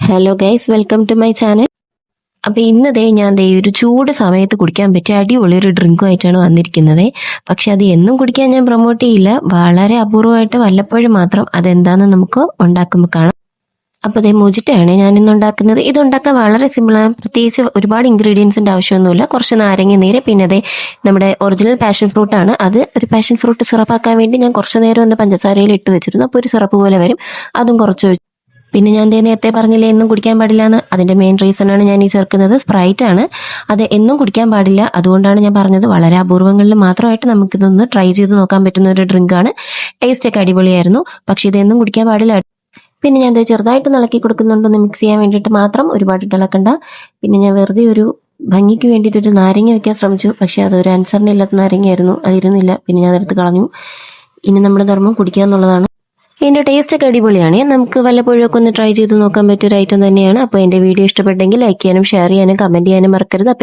Hello guys, welcome to my channel. അപ്പോൾ ഇന്നതേ ഞാൻ ദേ ഒരു ചൂട് സമയത്ത് കുടിക്കാൻ പറ്റിയ അടിപൊളി ഒരു ഡ്രിങ്കുമായിട്ടാണ് വന്നിരിക്കുന്നത്. പക്ഷെ അത് എന്നും കുടിക്കാൻ ഞാൻ പ്രൊമോട്ട് ചെയ്യില്ല, വളരെ അപൂർവമായിട്ട് വല്ലപ്പോഴും മാത്രം. അതെന്താണെന്ന് നമുക്ക് ഉണ്ടാക്കുമ്പോൾ കാണാം. അപ്പോൾ അതേ മോജിറ്റയാണ് ഞാൻ ഇന്ന് ഉണ്ടാക്കുന്നത്. ഇത് ഉണ്ടാക്കാൻ വളരെ സിമ്പിളാണ്, പ്രത്യേകിച്ച് ഒരുപാട് ഇൻഗ്രീഡിയൻസിൻ്റെ ആവശ്യമൊന്നുമില്ല. കുറച്ച് നാരങ്ങ നീര്, പിന്നെ അതേ നമ്മുടെ ഒറിജിനൽ പാഷൻ ഫ്രൂട്ടാണ്. അത് ഒരു പാഷൻ ഫ്രൂട്ട് സിറപ്പാക്കാൻ വേണ്ടി ഞാൻ കുറച്ച് നേരം ഒന്ന് പഞ്ചസാരയിൽ ഇട്ട് വെച്ചിരുന്നു. അപ്പോൾ ഒരു സിറപ്പ് പോലെ വരും. അതും കുറച്ച്. പിന്നെ ഞാൻ നേരത്തെ പറഞ്ഞില്ലേ എന്നും കുടിക്കാൻ പാടില്ല എന്ന്. അതിൻ്റെ മെയിൻ റീസണാണ് ഞാൻ ഈ ചേർക്കുന്നത്. സ്പ്രൈറ്റ് ആണ്. അത് എന്നും കുടിക്കാൻ പാടില്ല. അതുകൊണ്ടാണ് ഞാൻ പറഞ്ഞത് വളരെ അപൂർവങ്ങളിൽ മാത്രമായിട്ട് നമുക്കിതൊന്ന് ട്രൈ ചെയ്ത് നോക്കാൻ പറ്റുന്ന ഒരു ഡ്രിങ്കാണ്. ടേസ്റ്റൊക്കെ അടിപൊളിയായിരുന്നു. പക്ഷേ ഇതെന്നും കുടിക്കാൻ പാടില്ല. പിന്നെ ഞാൻ ചെറുതായിട്ട് ഇളക്കി കൊടുക്കുന്നുണ്ടൊന്ന് മിക്സ് ചെയ്യാൻ വേണ്ടിയിട്ട് മാത്രം, ഒരുപാട് ഇളക്കണ്ട. പിന്നെ ഞാൻ വെറുതെ ഒരു ഭംഗിക്ക് വേണ്ടിയിട്ടൊരു നാരങ്ങ വെക്കാൻ ശ്രമിച്ചു. പക്ഷേ അതൊരു അനുസരണയില്ലാത്ത നാരങ്ങയായിരുന്നു, അതിരുന്നില്ല. പിന്നെ ഞാൻ അതെടുത്ത് കളഞ്ഞു. ഇനി നമ്മുടെ ധർമ്മം കുടിക്കുക എന്നുള്ളതാണ്. ഇതിൻ്റെ ടേസ്റ്റൊക്കെ അടിപൊളിയാണ്. നമുക്ക് വല്ലപ്പോഴും ഒക്കെ ഒന്ന് ട്രൈ ചെയ്ത് നോക്കാൻ പറ്റിയൊരു ഐറ്റം തന്നെയാണ്. അപ്പോൾ എൻ്റെ വീഡിയോ ഇഷ്ടപ്പെട്ടെങ്കിൽ ലൈക്ക് ചെയ്യാനും ഷെയർ ചെയ്യാനും കമൻറ്റ് ചെയ്യാനും മറക്കരുത്. അപ്പോൾ